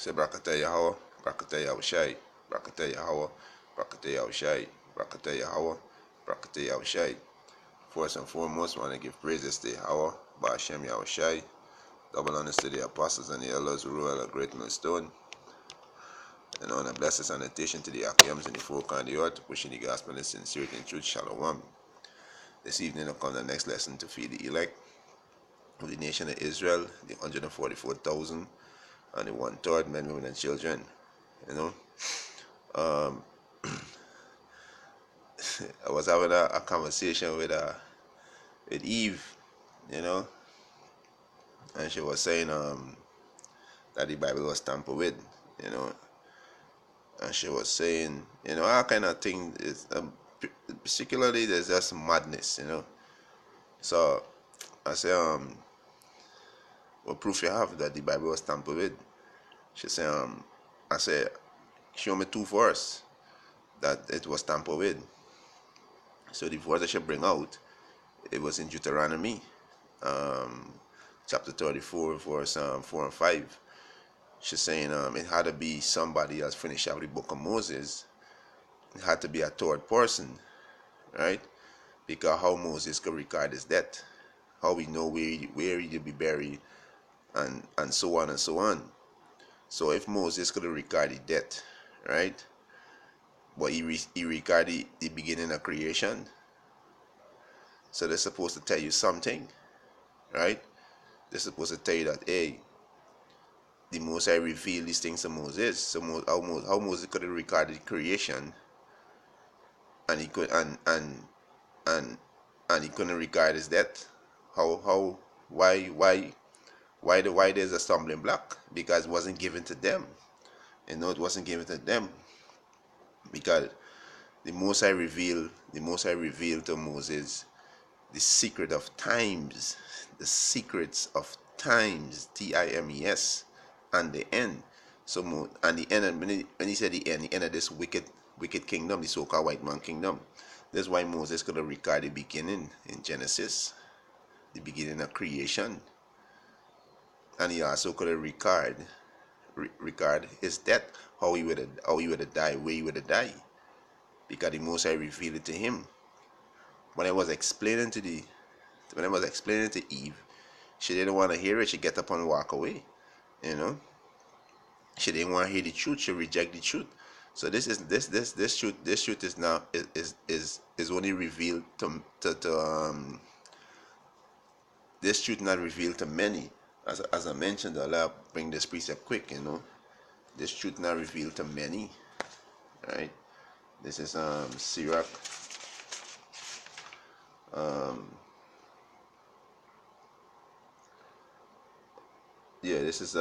Say Brakata Yahweh, Brakata Yahushai, Brakata Yahweh, Brakata Yahushai, Brakata Yahweh, Brakata Yahushai. First and foremost, I want to give praises to Yahweh, Ba'ashem Yahushai. Double honors to the apostles and the elders who rule a great millstone. And honor, blessings, and attention to the Akiams and the folk on the earth, pushing the gospel in sincerity and truth. Shalom. This evening will come the next lesson to feed the elect of the nation of Israel, the 144,000 and the 1/3 men, women, and children. You know, I was having a conversation with Eve, you know, and she was saying that the Bible was tampered with, you know, and she was saying, you know, all kind of thing is particularly there's just madness, you know. So I say, what proof you have that the Bible was tampered with? She said, I said, show me 2 verses that it was tampered with. So the verse that she bring out, it was in Deuteronomy, chapter 34, verse 4 and 5. She's saying it had to be somebody else finished out the book of Moses. It had to be a 3rd person, right? Because how Moses could record his death, how we know where he be buried, and so on and so on. So if Moses could have recorded death, right? But he recorded the beginning of creation. So they're supposed to tell you something, right? They're supposed to tell you that, hey, the Most High revealed these things to Moses. So how Moses could have recorded creation, and he could and he couldn't record his death. Why there's a stumbling block? Because it wasn't given to them. You know, it wasn't given to them because the Most High revealed to Moses the secret of times, the secrets of times, times, and the end. So, and the end, when he said the end of this wicked kingdom, the so-called white man kingdom. That's why Moses could have recorded the beginning in Genesis, the beginning of creation, and he also could have record his death, how he would have died, where he would have died, because the Most High revealed it to him. When I was explaining to Eve, she didn't want to hear it. She get up and walk away. You know, she didn't want to hear the truth. She reject the truth. So this truth is now is only revealed to this truth not revealed to many. As I mentioned, I'll bring this precept quick. You know, this truth not revealed to many. Right. This is Sirach. This is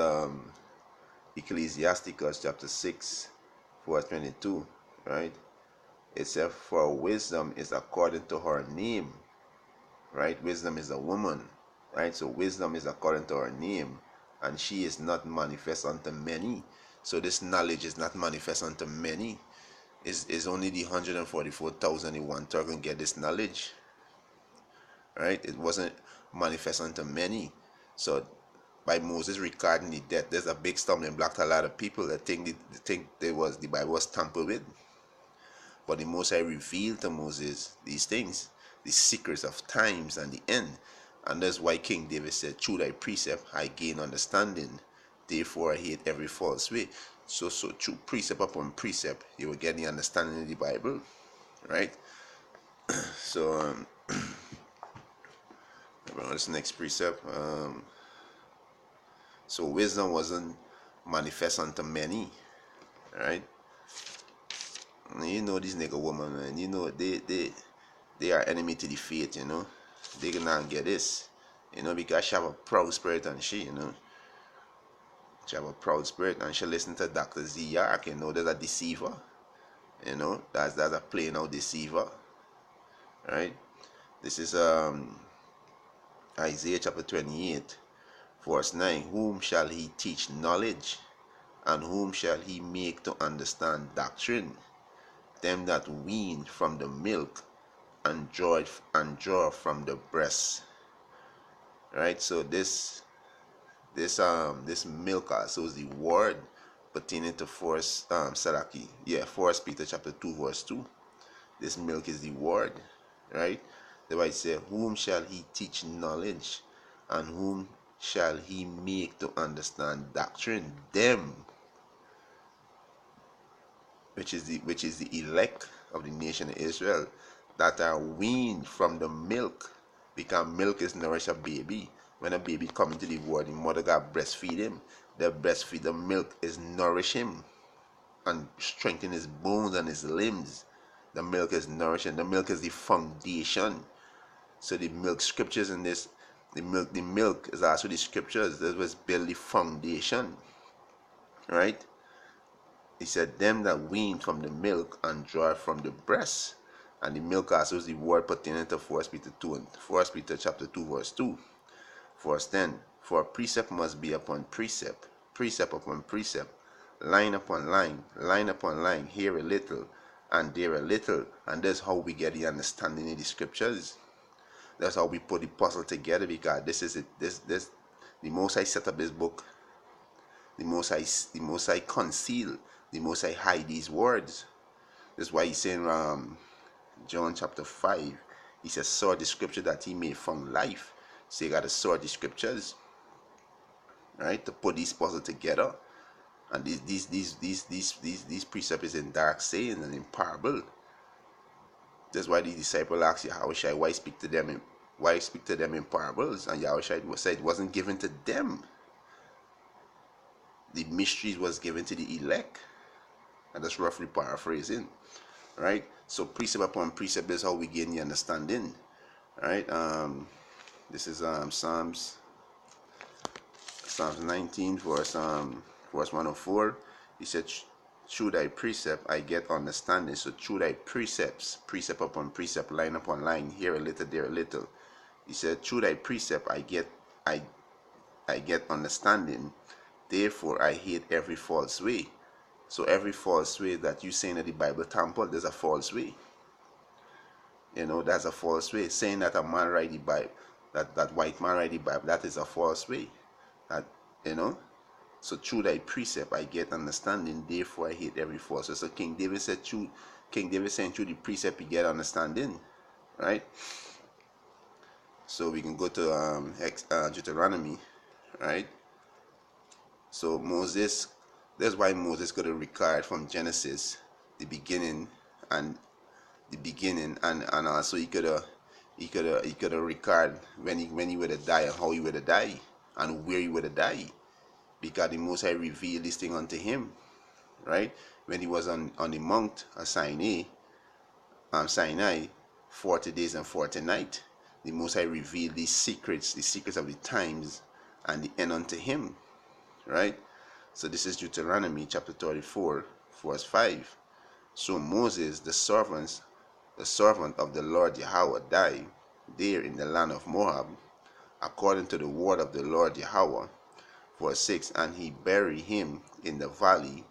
Ecclesiasticus chapter 6, verse 22, right? It says, for wisdom is according to her name, right? Wisdom is a woman, right? So wisdom is according to her name, and she is not manifest unto many. So this knowledge is not manifest unto many. Is only the 144,000 in 1/3 can get this knowledge, right? It wasn't manifest unto many. So by Moses recording the death, there's a big stumbling block to a lot of people that think the Bible was tampered with. But the Most High revealed to Moses these things, the secrets of times and the end. And that's why King David said, through thy precept I gain understanding, therefore I hate every false way. So through precept upon precept, you will get the understanding of the Bible, right? So this next precept. So wisdom wasn't manifest unto many, right? And you know these nigga women, man. You know they are enemy to the faith. You know they cannot get this. You know, because she have a proud spirit, and you know, she have a proud spirit, and she listen to Dr. Z Yark. You know, there's a deceiver. You know, that's a plain out deceiver, right? This is Isaiah chapter 28. Verse 9, whom shall he teach knowledge, and whom shall he make to understand doctrine? Them that wean from the milk, and draw from the breast. Right? So this milk also is the word pertaining to First Peter chapter 2 verse 2. This milk is the word, right? The Bible says, whom shall he teach knowledge, and whom shall he make to understand doctrine? Them, which is the elect of the nation of Israel, that are weaned from the milk, because milk is nourish a baby. When a baby come into the world, the mother got breastfeed him. The milk is nourish him and strengthen his bones and his limbs. The milk is nourishing. The milk is the foundation. So the milk scriptures in this, the milk is also the scriptures that was build the foundation, right? He said, them that wean from the milk and draw from the breast. And the milk also is the word pertaining to 1 Peter 2 and 1 Peter chapter 2 verse 2. Verse 10, for precept must be upon precept, precept upon precept, line upon line, line upon line, here a little and there a little. And that's how we get the understanding of the scriptures. That's how we put the puzzle together, because this is it. This the Most High set up this book. The Most High conceal. The Most High hide these words. That's why he's saying John chapter 5. He says, sort the scripture that he may find life. So you got to sort the scriptures, right, to put these puzzle together. And these precepts in dark saying and in parable. That's why the disciple asked Yahushua, why speak to them in parables? And Yahushua said it wasn't given to them. The mysteries was given to the elect. And that's roughly paraphrasing, right? So precept upon precept is how we gain the understanding, right? This is Psalms 19 verse 104. He said, through thy precept I get understanding. So through thy precepts, precept upon precept, line upon line, here a little, there a little. He said, through thy precept I get understanding. Therefore I hate every false way. So every false way that you saying that the Bible tamper, there's a false way. That's a false way. Saying that a man write the Bible, that white man write the Bible, that is a false way. So through thy precept I get understanding, therefore I hate every false way. So King David saying through the precept he get understanding, right? So we can go to Deuteronomy, right? So Moses, that's why Moses got to record from Genesis the beginning and also he could record when he would have died and how he would have died and where he would have died, because the Most High revealed this thing unto him, right? When he was on the mount of Sinai, 40 days and 40 nights, the Most High revealed the secrets of the times and the end unto him, right? So this is Deuteronomy chapter 34 verse 5. So Moses, the servant of the Lord Yahweh, died there in the land of Moab, according to the word of the Lord Yahweh. Verse 6, and he buried him in the valley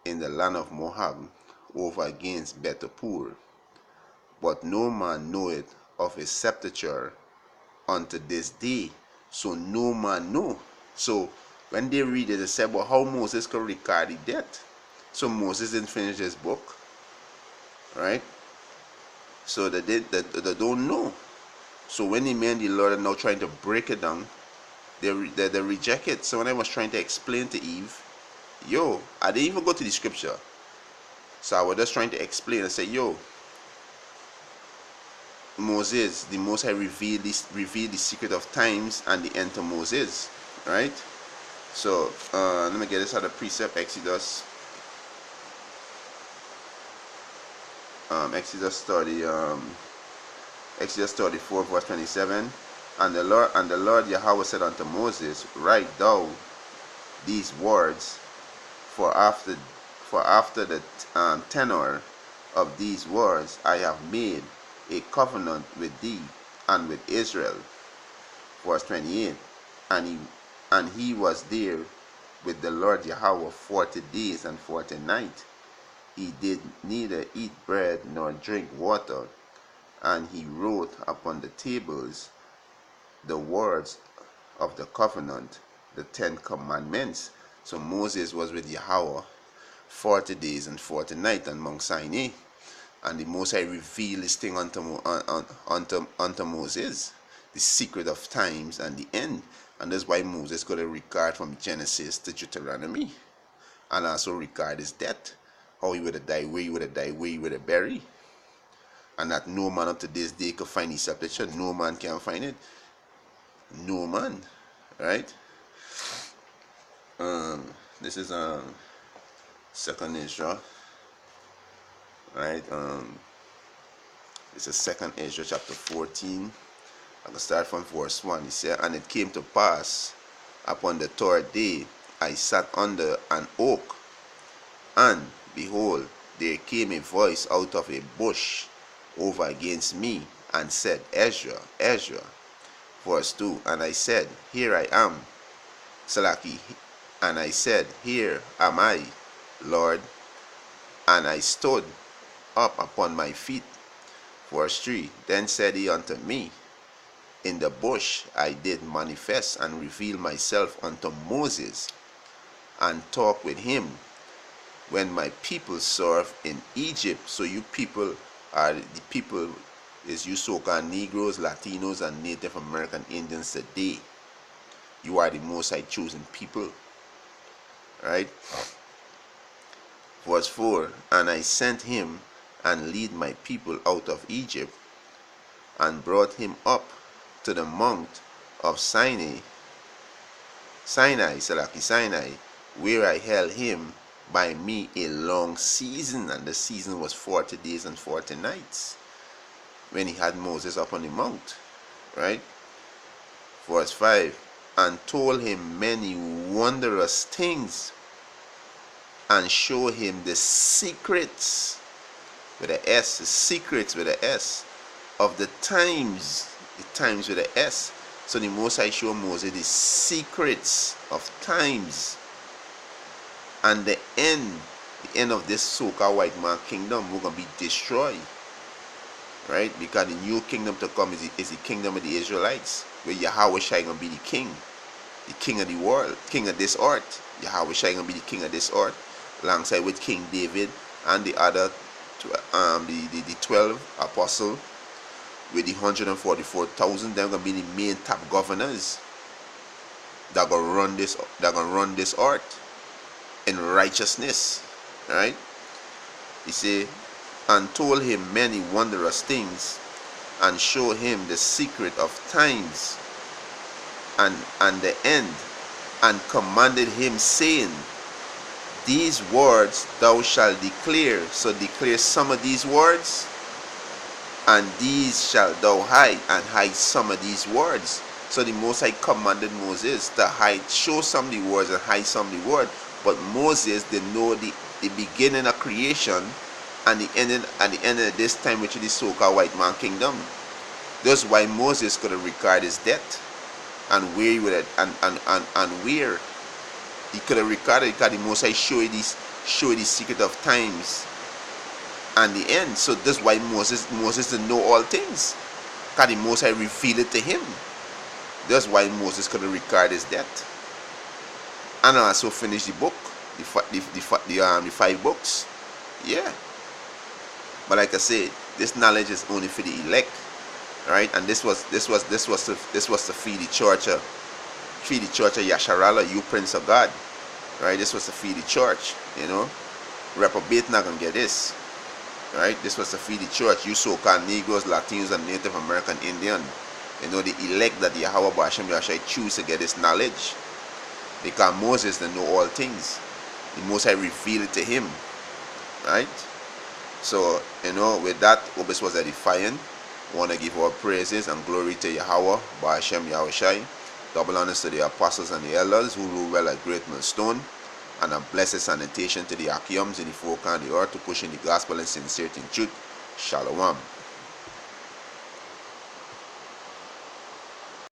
in the land of Moab, over against Bethapur. But no man knoweth of his sepulture unto this day. So no man know. So when they read it, they say, well, how Moses could record the death? So Moses didn't finish his book, right? So they don't know. So when the men, the Lord, are now trying to break it down, they reject it. So when I was trying to explain to Eve, I didn't even go to the scripture. So I was just trying to explain and say, Moses, the Most High revealed the secret of times and the end to Moses, right? So let me get this out of precept. Exodus 34 verse 27. And the Lord Yahweh said unto Moses, write thou these words, for after the tenor of these words I have made a covenant with thee and with Israel. Verse 28. And he was there with the Lord Yahweh 40 days and 40 nights. He did neither eat bread nor drink water, and he wrote upon the tables the words of the covenant, the 10 commandments. So Moses was with Yahweh 40 days and 40 nights on Mount Sinai. And the Most High revealed this thing unto Moses, the secret of times and the end. And that's why Moses could record from Genesis to Deuteronomy, and also record his death, how he would have died, where he would have died, where he would have buried. And that no man up to this day could find his sepulture. No man can find it. No man. Right? This is second Ezra. Right? This is second Ezra chapter 14. I can start from verse 1. He said, "And it came to pass upon the third day, I sat under an oak, and behold, there came a voice out of a bush over against me, and said, Ezra, Ezra." Verse 2. "And I said, Here I am, Salaki. And I said, Here am I, Lord. And I stood up upon my feet." Verse 3. "Then said he unto me, In the bush I did manifest and reveal myself unto Moses, and talk with him when my people serve in Egypt." So you people are the people, is you so-called Negroes, Latinos, and Native American Indians today. You are the Most High chosen people. Right? Verse 4. "And I sent him and lead my people out of Egypt, and brought him up to the mount of Sinai, where I held him by me a long season." And the season was 40 days and 40 nights when he had Moses up on the mount. Right? Verse 5. "And told him many wondrous things, and show him the secrets," with a S, the secrets with a S, "of the times," the times with a S. So the Most High showed Moses the secrets of times, and the end of this so-called white man kingdom will gonna be destroyed. Right? Because the new kingdom to come is the kingdom of the Israelites, where Yahweh Shai gonna be the king of the world, king of this earth. Yahweh Shai gonna be the king of this earth, alongside with King David and the other the 12 apostles, with the 144,000. They're gonna be the main top governors that gonna run this earth in righteousness. Right? He say, "And told him many wondrous things, and show him the secret of times and the end, and commanded him, saying, These words thou shalt declare." So declare some of these words, "and these shalt thou hide," and hide some of these words. So the Most High commanded Moses to hide, show some of the words and hide some of the word. But Moses did know the beginning of creation and the ending at the end of this time, which is the so-called white man kingdom. That's why Moses could have recorded his death, and where he would have, and where he could have recorded, because the Most High show you the secret of times and the end. So that's why Moses didn't know all things, because the Most High revealed it to him. That's why Moses could have recorded his death, and also finish the book, the 5 books. Yeah. But like I said, this knowledge is only for the elect. Right? And this was to feed the church of Yasharala, you Prince of God. Right? This was to feed the church. Reprobate not gonna get this. Right? This was to feed the church, you so-called Negroes, Latinos, and Native American Indian. The elect that Yahweh Ba'ashem Yahshai choose to get this knowledge, because Moses didn't know all things. The Most High revealed it to him. Right? So with that, Obis was edifying. I want to give our praises and glory to Yahweh Ba'ashem Yahushai. Double honors to the apostles and the elders who rule well at Great Millstone, and a blessed sanitation to the Akiums in the four corners of the earth to push in the gospel and sincerity and truth. Shalom.